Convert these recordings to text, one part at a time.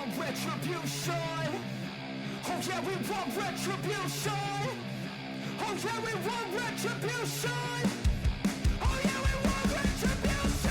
want retribution. Oh yeah, we want retribution. Oh yeah, we want retribution. Oh yeah, we want retribution.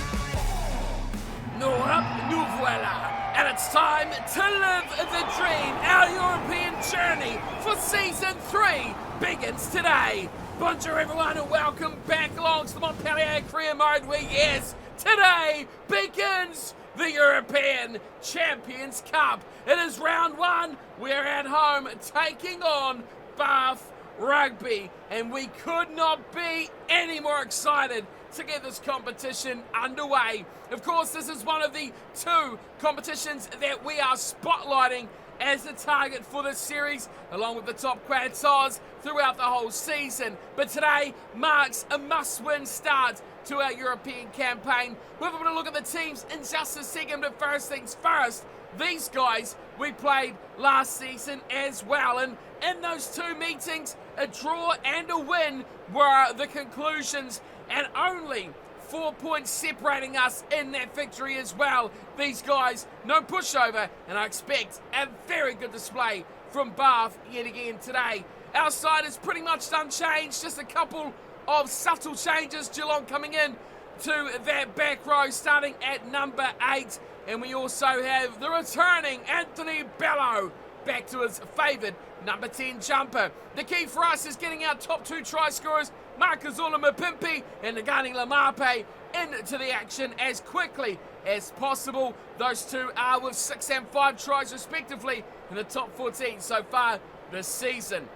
Nous voila. And it's time to live the dream. Our European journey for Season 3 begins today. Bonjour everyone and welcome back along to the Montpellier career mode where yes, today begins the European Champions Cup. It is round one. We're at home taking on Bath Rugby, and we could not be any more excited to get this competition underway. Of course, this is one of the two competitions that we are spotlighting as the target for this series, along with the top qualifiers throughout the whole season. But today marks a must-win start to our European campaign. We're going to look at the teams in just a second, but first things first, these guys we played last season as well, and in those two meetings, a draw and a win were the conclusions, and only 4 points separating us in that victory as well. These guys, no pushover, and I expect a very good display from Bath yet again today. Our side is pretty much unchanged, just a couple of subtle changes. Geelong coming in to that back row, starting at number 8. And we also have the returning Anthony Bello back to his favoured number 10 jumper. The key for us is getting our top two try scorers, Markazula Mapimpi and Nagani Lamape, into the action as quickly as possible. Those two are with 6 and 5 tries respectively in the top 14 so far this season.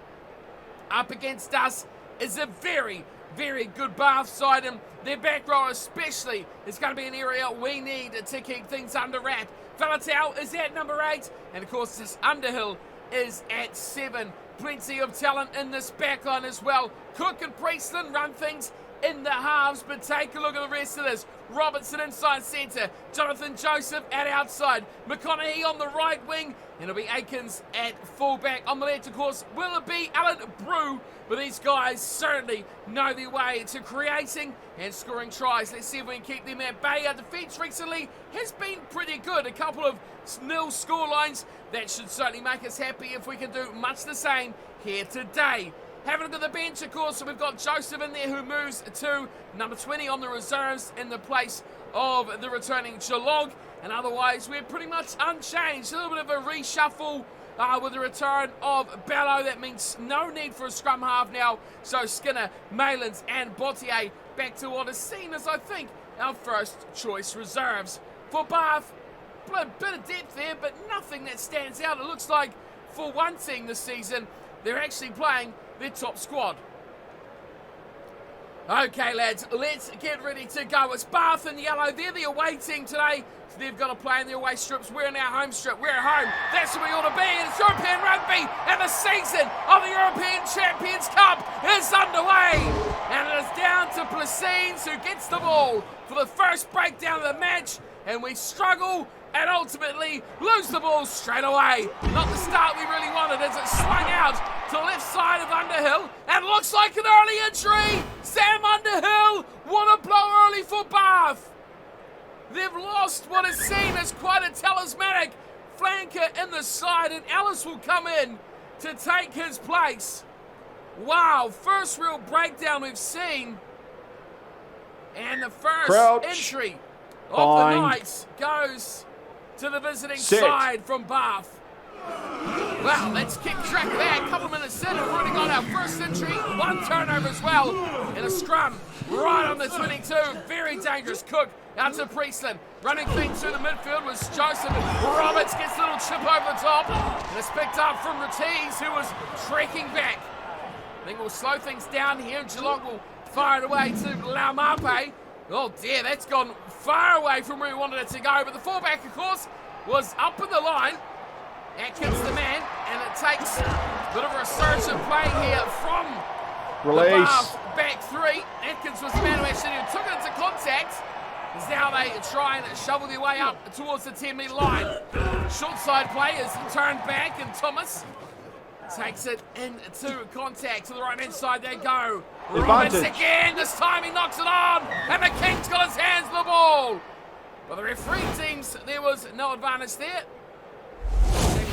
Up against us is a very good Bath side, and their back row especially is going to be an area we need to keep things under wrap. Falatau is at number 8, and of course this Underhill is at 7. Plenty of talent in this backline as well. Cook and Priestland run things in the halves, but take a look at the rest of this. Robertson inside centre, Jonathan Joseph at outside, McConaughey on the right wing, and it'll be Aikens at fullback. On the left, of course, will it be Alan Brew? But these guys certainly know their way to creating and scoring tries. Let's see if we can keep them at bay. Our defence recently has been pretty good. A couple of nil score lines. That should certainly make us happy if we can do much the same here today. Having a look at the bench, of course, so we've got Joseph in there who moves to number 20 on the reserves in the place of the returning Geelong. And otherwise, we're pretty much unchanged. A little bit of a reshuffle with the return of Bello. That means no need for a scrum half now. So Skinner, Malins and Bottier back to what is seen as, I think, our first choice reserves. For Bath, a bit of depth there, but nothing that stands out. It looks like for one team this season, they're actually playing their top squad. Okay, lads, let's get ready to go. It's Bath in yellow. They're the away team today. So they've got to play in their away strips. We're in our home strip. We're at home. That's where we ought to be. And it's European Rugby, and the season of the European Champions Cup is underway. And it is down to Placines, who gets the ball for the first breakdown of the match. And we struggle and ultimately lose the ball straight away. Not the start we really wanted as it swung out to the left side of Underhill, and looks like an early injury. Sam Underhill, what a blow early for Bath. They've lost what is seen as quite a talismanic flanker in the side, and Ellis will come in to take his place. Wow, first real breakdown we've seen. And the first entry of the night goes to the visiting side from Bath. Well, let's keep track of that. A couple of minutes in, we've already got our first entry, one turnover as well, and a scrum right on the 22. Very dangerous. Cook out to Priestland. Running clean through the midfield was Joseph. Roberts gets a little chip over the top, and it's picked up from Rattiz, who was trekking back. I think we'll slow things down here. Geelong will fire it away to Laumape. Oh dear, that's gone far away from where we wanted it to go. But the fullback, of course, was up in the line. Atkins the man, and it takes a bit of a resurgent play here from the Bath back three. Atkins was the man who actually took it into contact. As now they try and shovel their way up towards the 10-metre line. Short side play is turned back, and Thomas takes it into contact to the right-hand side. They go. Roberts again. This time he knocks it on, and the King's got his hands on the ball. But the referee deems there was no advantage there.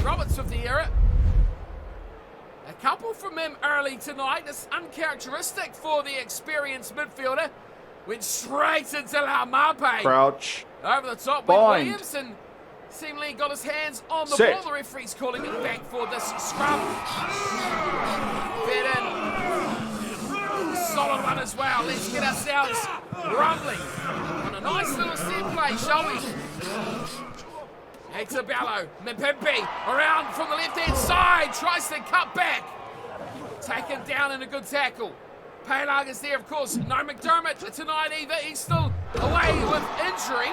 Roberts with the error. A couple from him early tonight. It's uncharacteristic for the experienced midfielder. Went straight into La Marpe. Crouch. Over the top with Bind. Williamson. Seemingly got his hands on the Set. ball. The referee's calling it back for this scrum. Fed in. Solid one as well. Let's get ourselves rumbling. On a nice little set play, shall we? Hector Bello. Mpimpi around from the left-hand side. Tries to cut back. Taken down in a good tackle. Palag is there, of course. No McDermott tonight either. He's still away with injury.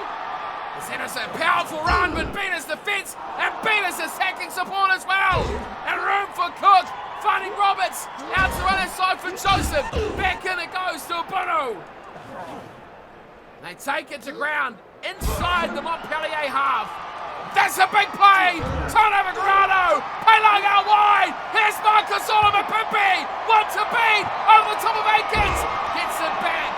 That is a powerful run, but Bena's defence, and Bena's attacking support as well. And room for Cook, finding Roberts, out to run inside for Joseph. Back in it goes to Bono. They take it to ground, inside the Montpellier half. That's a big play! Turnover Grado! Palag out wide! Here's Marcus Oliver Pimpi! One to beat! Over the top of Aikens! Gets it back!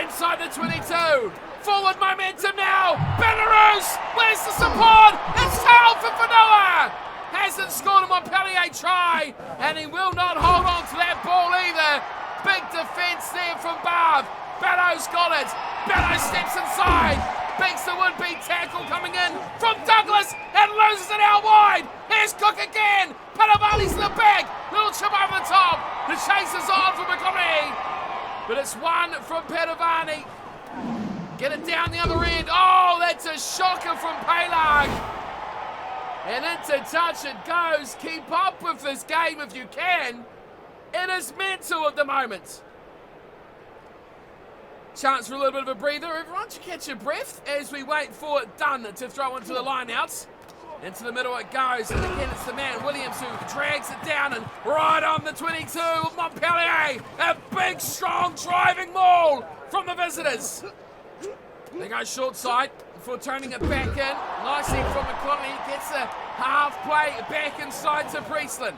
Inside the 22. Forward momentum now. Belarus. Where's the support? It's tail for Fanoa. Hasn't scored a Montpellier try, and he will not hold on to that ball either. Big defence there from Barb. Bellows got it. Bellows steps inside. Beats the would-be tackle coming in from Douglas and loses it out wide. Here's Cook again. Panavali's in the back. Little chip over the top. The chase is on for McConaughey. But it's one from Padovani. Get it down the other end. Oh, that's a shocker from Palag. And into touch it goes. Keep up with this game if you can. It is mental at the moment. Chance for a little bit of a breather. Everyone should catch your breath as we wait for Dunn to throw into the lineouts. Into the middle it goes. And again, it's the man, Williams, who drags it down and right on the 22 of Montpellier. A big, strong driving maul from the visitors. They go short side before turning it back in. Nicely from McConaughey. Gets a half play back inside to Priestland.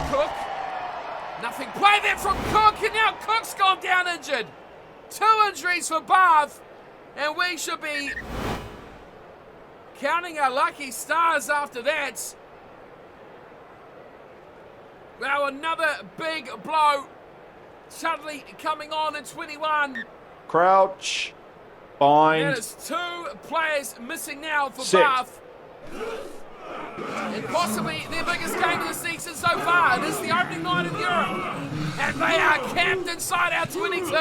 Cook. Nothing play there from Cook, and now Cook's gone down injured. 2 injuries for Bath, and we should be counting our lucky stars after that. Well, another big blow. Chudley coming on in 21. Crouch. Bind. There's 2 players missing now for Set. Bath. And possibly their biggest game of the season so far. It is the opening night in Europe. And they are camped inside our 22.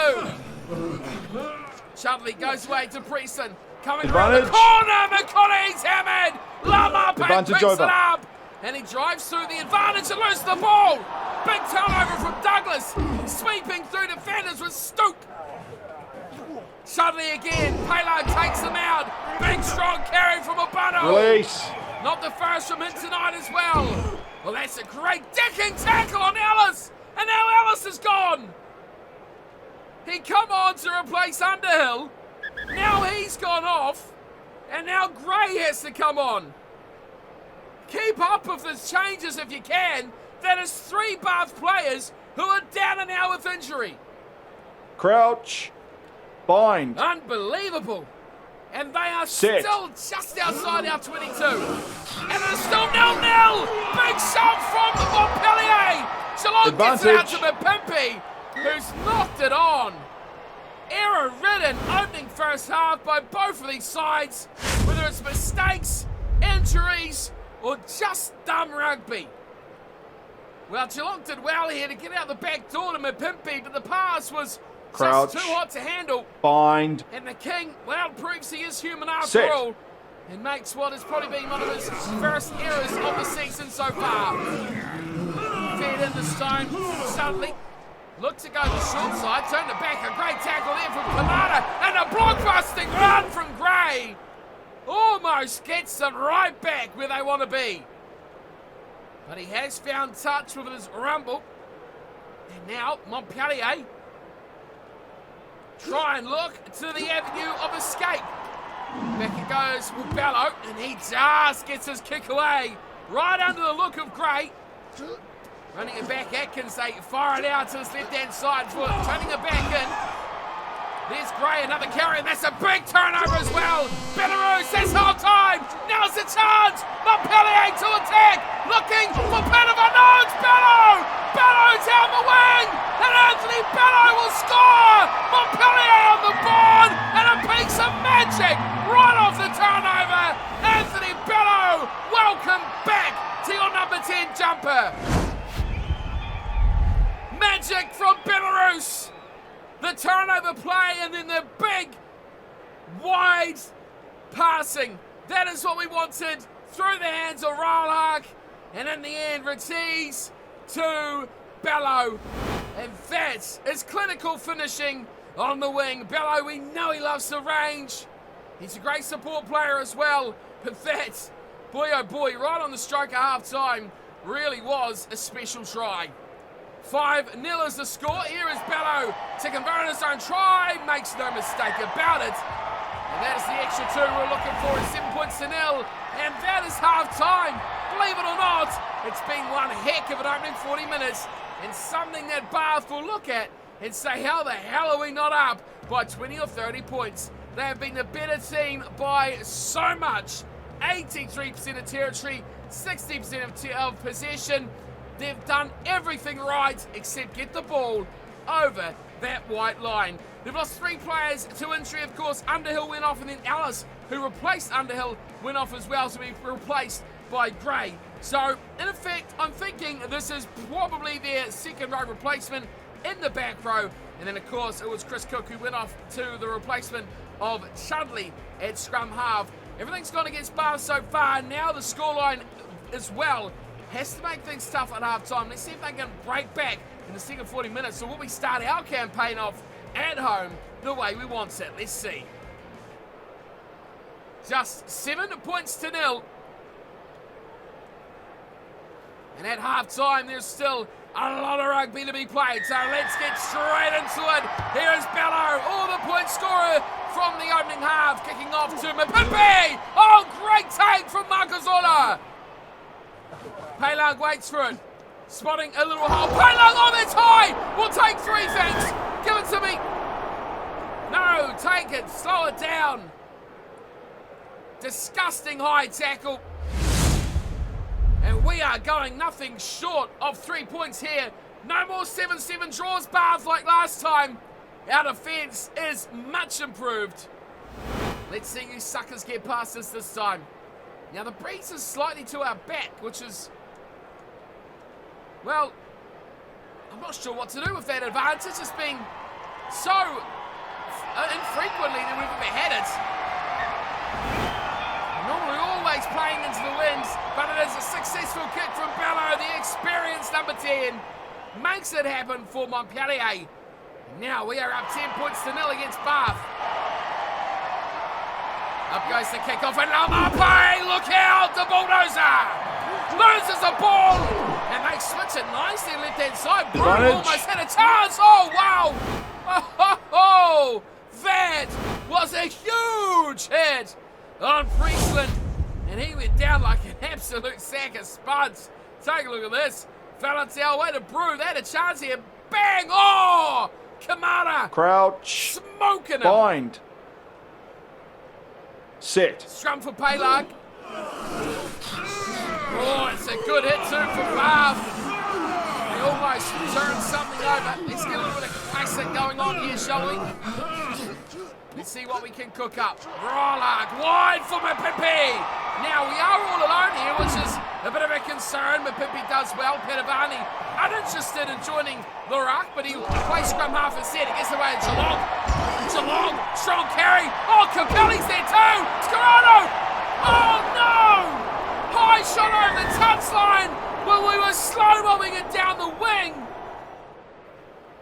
Chudley goes away to Prieston. Coming around the corner. McConaughey's hammered. Lama picks it up. And he drives through the advantage and loses the ball. Big turnover from Douglas. Sweeping through defenders with Stoke. Chudley again. Palag takes him out. Big strong carry from Urbano. Release. Not the first from him tonight as well. Well, that's a great decking tackle on Ellis. And now Ellis is gone. He come on to replace Underhill. Now he's gone off. And now Gray has to come on. Keep up with these changes if you can. That is 3 Bath players who are down and out with injury. Crouch. Bind. Unbelievable. And they are Set. still just outside our 22. And it's still 0-0. Big shot from the Montpellier. Geelong gets it out to Mpimpi, who's knocked it on. Error-ridden opening first half by both of these sides, whether it's mistakes, injuries, or just dumb rugby. Well, Geelong did well here to get out the back door to Mpimpi, but the pass was Crouch. just too hot to handle. Bind. And the King, well, proves he is human after all, and makes what has probably been one of his first errors of the season so far. Fed in the stone, suddenly looked to go to the short side, turned it back, a great tackle there from Kamada, and a blockbusting run from Gray. Almost gets them right back where they want to be. But he has found touch with his rumble. And now Montpellier try and look to the avenue of escape. Back it goes with Bello, and he just gets his kick away. Right under the look of Gray. Running it back, Atkins, they fire it out to his left-hand side for turning it back in. There's Gray, another carry, and that's a big turnover as well. Belarus this whole time. Now S3E10 jumper. Magic from Belarus. The turnover play and then the big, wide passing. That is what we wanted. Through the hands of Ralhak. And in the end, Retiz to Bello. And that is clinical finishing on the wing. Bello, we know he loves the range. He's a great support player as well. But that, boy oh boy, right on the stroke at half time, really was a special try. 5-0 is the score. Here is Bello to convert his own try. Makes no mistake about it. And that is the extra 2 we're looking for at 7 points to 0. And that is half time. Believe it or not, it's been one heck of an opening 40 minutes. And something that Bath will look at and say, how the hell are we not up by 20 or 30 points? They have been the better team by so much. 83% of territory, 60% of possession. They've done everything right except get the ball over that white line. They've lost 3 players to injury, of course. Underhill went off, and then Ellis, who replaced Underhill, went off as well to be replaced by Gray. So, in effect, I'm thinking this is probably their second row replacement in the back row. And then, of course, it was Chris Cook who went off to the replacement of Chudley at scrum half. Everything's gone against Bath so far. Now the scoreline as well has to make things tough at half time. Let's see if they can break back in the second 40 minutes. So will we start our campaign off at home the way we want it? Let's see. Just 7 points to 0. And at half time, there's still a lot of rugby to be played. So let's get straight into it. Here is Bello, the point scorer from the opening half, kicking off to Mapimpi. Oh, great take from Marcozola. Pelag waits for it. Spotting a little hole. Pelag, that's high. We'll take 3, thanks. Give it to me. No, take it. Slow it down. Disgusting high tackle. And we are going nothing short of 3 points here. No more 7-7 draws, Bath, like last time. Our defence is much improved. Let's see you suckers get past us this time. Now the breeze is slightly to our back, which is, well, I'm not sure what to do with that advantage. It's been so infrequently that we've ever had it. Normally always playing into the wind, but it is a successful kick from Bello, the experienced number 10. Makes it happen for Montpellier. Now we are up 10 points to 0 against Bath. Up goes the kick off, and Lamape, look out, the bulldozer! Loses the ball, and they switch it nicely left hand side. Bruno almost had a chance. Oh, wow! Oh, that was a huge hit on Priestland, and he went down like an absolute sack of spuds. Take a look at this. Valentel, way to brew. They had a chance here. Bang! Oh! Kamara! Crouch. Smoking him. Bind. Set. Scrum for Pelag. Oh, it's a good hit too for Bath. They almost turned something over. Let's get a little bit of classic going on here, shall we? Let's see what we can cook up. Ralhak, wide for Mapimpi. Now, we are all alone here, which is a bit of a concern. Mapimpi does well. Petavani uninterested in joining the ruck, but he plays scrum half instead. He gets away to Geelong. Geelong, strong carry. Oh, Capelli's there too. It's Corrado. Oh, no. High shot over the touchline when we were slow-mobbing it down the wing.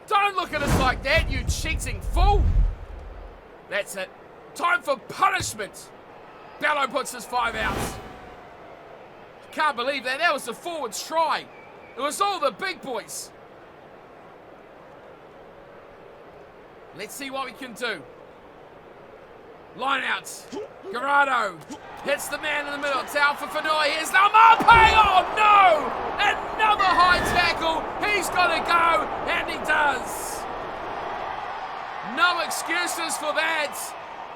Don't look at us like that, you cheating fool. That's it. Time for punishment. Bello puts his 5 out. Can't believe that. That was the forwards try. It was all the big boys. Let's see what we can do. Line outs. Garado hits the man in the middle. It's out for Fanoi. Here's Lamape. Oh no! Another high tackle. He's got to go, and he does. No excuses for that.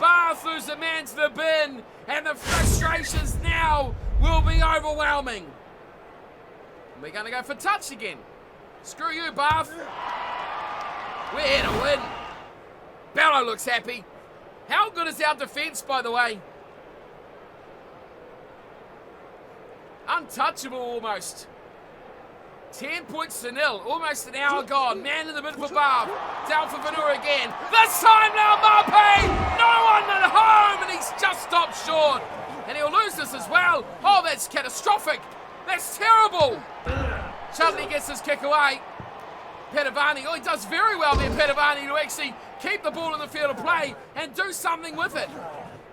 Bath lose the man to the bin, and the frustrations now will be overwhelming. We're going to go for touch again. Screw you, Bath. We're here to win. Bello looks happy. How good is our defence, by the way? Untouchable almost. 10 points to nil. Almost an hour gone. Man in the middle for Bath. Down for Vanur again. This time now Montpellier. No one at home, and he's just stopped short. And he'll lose this as well. Oh, that's catastrophic. That's terrible. Chudley gets his kick away. Petavani, oh, he does very well there, Petavani, to actually keep the ball in the field of play and do something with it.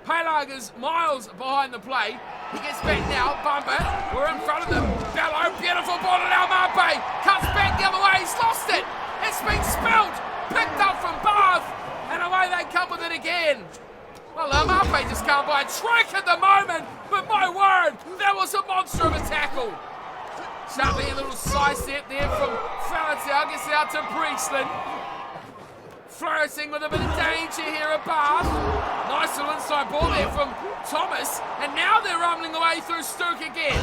Pelag is miles behind the play. He gets back now, bumper, we're in front of them. Bello, beautiful ball to Laumape. Cuts back the other way, he's lost it. It's been spilled, picked up from Bath, and away they come with it again. Well, Laumape just can't buy a trick at the moment, but my word, that was a monster of a tackle. Chudley, a little side step there from Falatau, gets it out to Priestland. Flourishing with a bit of danger here at Bath. Nice little inside ball there from Thomas. And now they're rumbling away through Stoke again.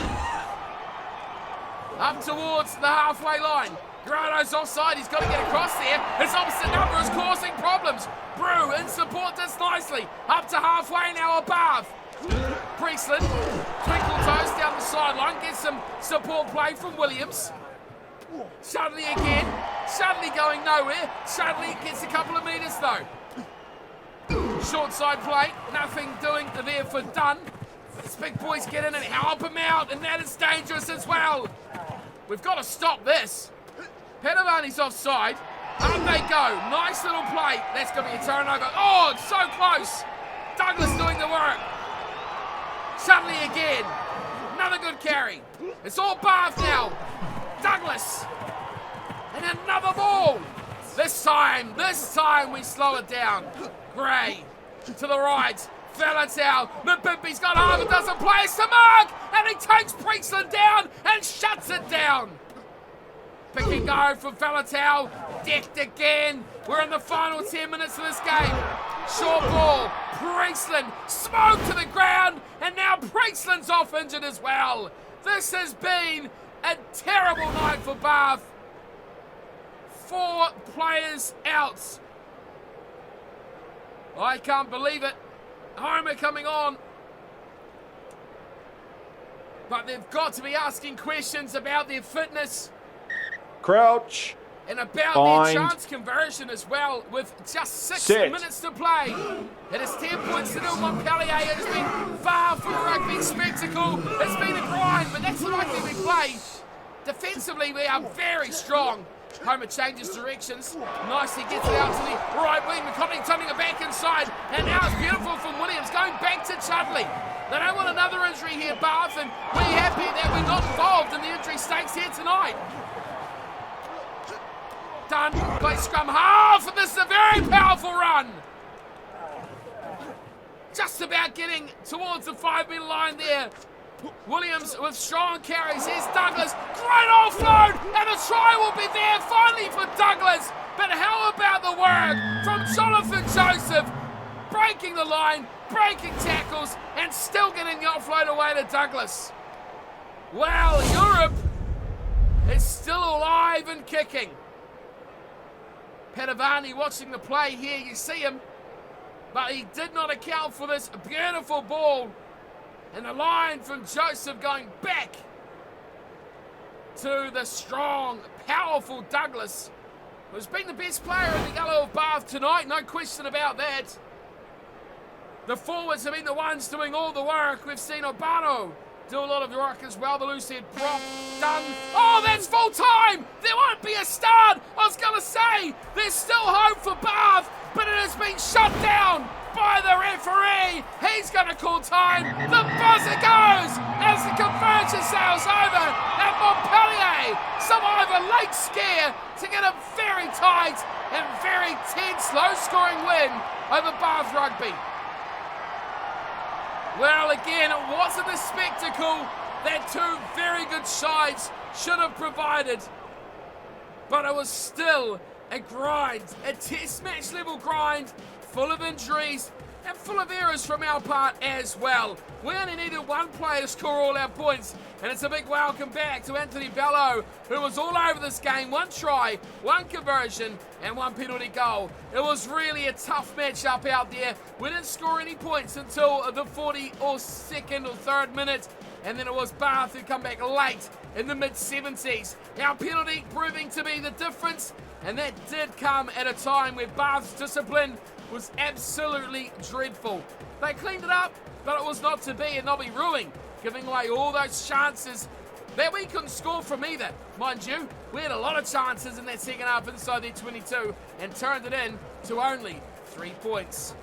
Up towards the halfway line. Grado's offside, he's got to get across there. His opposite number is causing problems. Brew in support does nicely. Up to halfway now at Bath. Priestland, twinkle toes down the sideline, gets some support play from Williams. Chudley again, Chudley going nowhere. Chudley gets a couple of metres though. Short side play, nothing doing there for Dunn. This big boys get in and help him out, and that is dangerous as well. We've got to stop this. Petavani's offside. Up they go, nice little play. That's going to be a turnover. Oh, it's so close. Douglas doing the work. Chudley again. Another good carry. It's all Bath now. Douglas. And another ball. This time we slow it down. Gray to the right. Falatau. Mbimpi's got half a dozen players to mark. And he takes Priestland down and shuts it down. Pick and go from Falatau. Decked again. We're in the final 10 minutes of this game. Short ball. Priestland smoked to the ground, and now Priestland's off injured as well. This has been a terrible night for Bath. 4 players out. I can't believe it. Homer coming on. But they've got to be asking questions about their fitness. Crouch. And about Bind. their chance conversion as well, with just 6 Set. minutes to play. It is 10 points to nil. Montpellier. It has been far from a rugby spectacle. It's been a grind, but that's the rugby we play. Defensively, we are very strong. Homer changes directions. Nicely gets it out to the right wing. McConaughey turning it back inside. And now it's beautiful from Williams, going back to Chudley. They don't want another injury here, Bath, and we're happy that we're not involved in the injury stakes here tonight. Done, play scrum half, and this is a very powerful run. Just about getting towards the 5-metre line there. Williams with strong carries. Here's Douglas, great offload, and the try will be there finally for Douglas. But how about the work from Jonathan Joseph? Breaking the line, breaking tackles, and still getting the offload away to Douglas. Well, Europe is still alive and kicking. Petavani watching the play here, you see him, but he did not account for this beautiful ball. And the line from Joseph going back to the strong, powerful Douglas, who's been the best player in the yellow of Bath tonight, no question about that. The forwards have been the ones doing all the work. We've seen Obano do a lot of work as well. The loose head prop done. Oh, that's full time. There won't be a start. I was going to say, there's still hope for Bath, but it has been shut down by the referee. He's going to call time. The buzzer goes as the conversion sails over at Montpellier. Some either late scare to get a very tight and very tense, low-scoring win over Bath Rugby. Well, again, it wasn't the spectacle that two very good sides should have provided, but it was still a grind, a test match level grind, full of injuries and full of errors from our part as well. We only needed one player to score all our points, and it's a big welcome back to Anthony Bello, who was all over this game. 1 try, 1 conversion, and 1 penalty goal. It was really a tough matchup out there. We didn't score any points until the 40 or 2nd or 3rd minute, and then it was Bath who come back late in the mid-70s. Our penalty proving to be the difference, and that did come at a time where Bath's discipline was absolutely dreadful. They cleaned it up, but it was not to be, and they'll be ruling, giving away all those chances that we couldn't score from either. Mind you, we had a lot of chances in that second half inside their 22 and turned it in to only 3 points.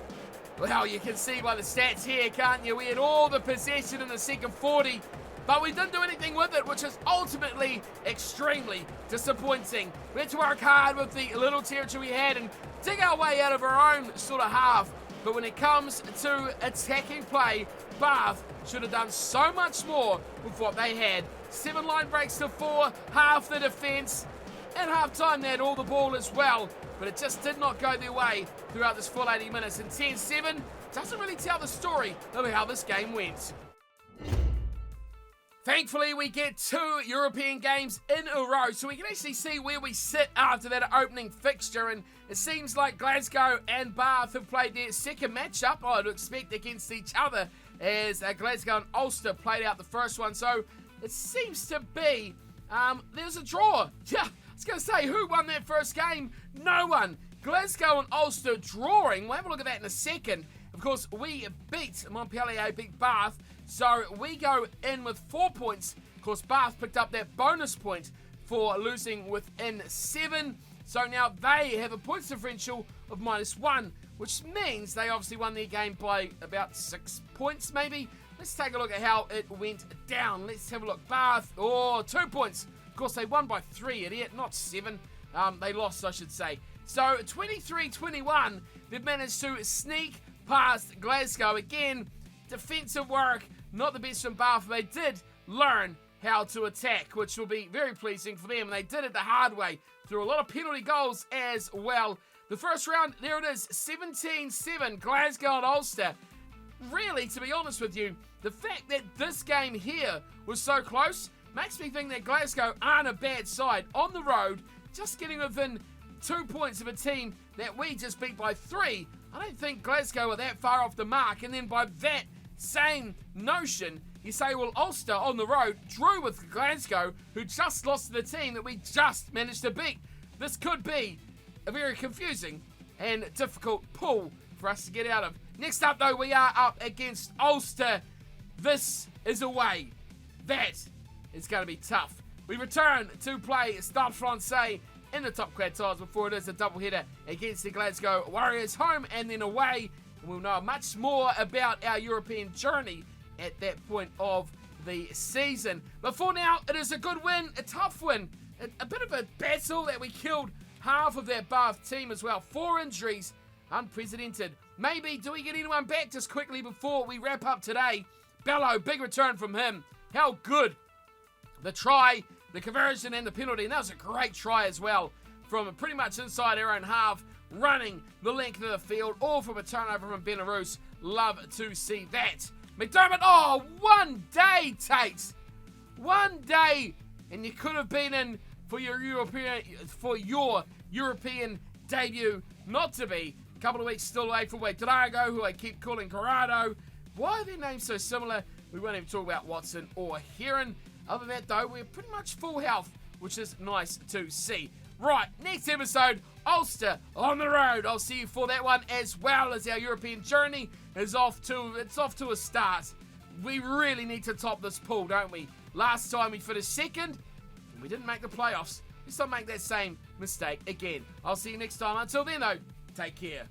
Well, you can see by the stats here, can't you? We had all the possession in the second 40, but we didn't do anything with it, which is ultimately extremely disappointing. We had to work hard with the little territory we had and dig our way out of our own sort of half. But when it comes to attacking play, Bath should have done so much more with what they had. 7 line breaks to 4, half the defence. At half-time, they had all the ball as well, but it just did not go their way throughout this full 80 minutes. And 10-7 doesn't really tell the story of how this game went. Thankfully, we get 2 European games in a row, so we can actually see where we sit after that opening fixture. And it seems like Glasgow and Bath have played their second matchup, I'd expect, against each other, as Glasgow and Ulster played out the first one. So it seems to be there's a draw. Yeah, I was going to say, who won that first game? No one. Glasgow and Ulster drawing. We'll have a look at that in a second. Of course, we beat Montpellier, beat Bath, so we go in with 4 points. Of course, Bath picked up that bonus point for losing within 7. So now they have a points differential of -1, which means they obviously won their game by about 6 points, maybe. Let's take a look at how it went down. Let's have a look. Bath, 2 points. Of course, they won by 3, idiot, not 7. They lost, I should say. So 23-21, they've managed to sneak past Glasgow. Again, defensive work, not the best from Bath. They did learn how to attack, which will be very pleasing for them. And they did it the hard way, through a lot of penalty goals as well. The first round, there it is, 17-7, Glasgow and Ulster. Really, to be honest with you, the fact that this game here was so close makes me think that Glasgow aren't a bad side. On the road, just getting within 2 points of a team that we just beat by 3. I don't think Glasgow are that far off the mark. And then by that same notion, you say, well, Ulster on the road drew with Glasgow, who just lost to the team that we just managed to beat. This could be a very confusing and difficult pull for us to get out of. Next up, though, we are up against Ulster. This is away. That is going to be tough. We return to play Stade Francais in the top quartiles before it is a doubleheader against the Glasgow Warriors, home and then away. We'll know much more about our European journey at that point of the season. But for now, it is a good win, a tough win, a bit of a battle that we killed half of that Bath team as well. 4 injuries, unprecedented. Maybe, do we get anyone back just quickly before we wrap up today? Bello, big return from him. How good. The try, the conversion and the penalty, and that was a great try as well from pretty much inside our own half, running the length of the field, all from a turnover from Belarus. Love to see that. McDermott, 1 day, Tate. 1 day, and you could have been in for your European debut. Not to be. A couple of weeks still away from Drago, who I keep calling Corrado. Why are their names so similar? We won't even talk about Watson or Heron. Other than that, though, we're pretty much full health, which is nice to see. Right, next episode, Ulster on the road. I'll see you for that one, as well as our European journey is off to a start. We really need to top this pool, don't we? Last time we finished second, and we didn't make the playoffs. Let's not make that same mistake again. I'll see you next time. Until then, though, take care.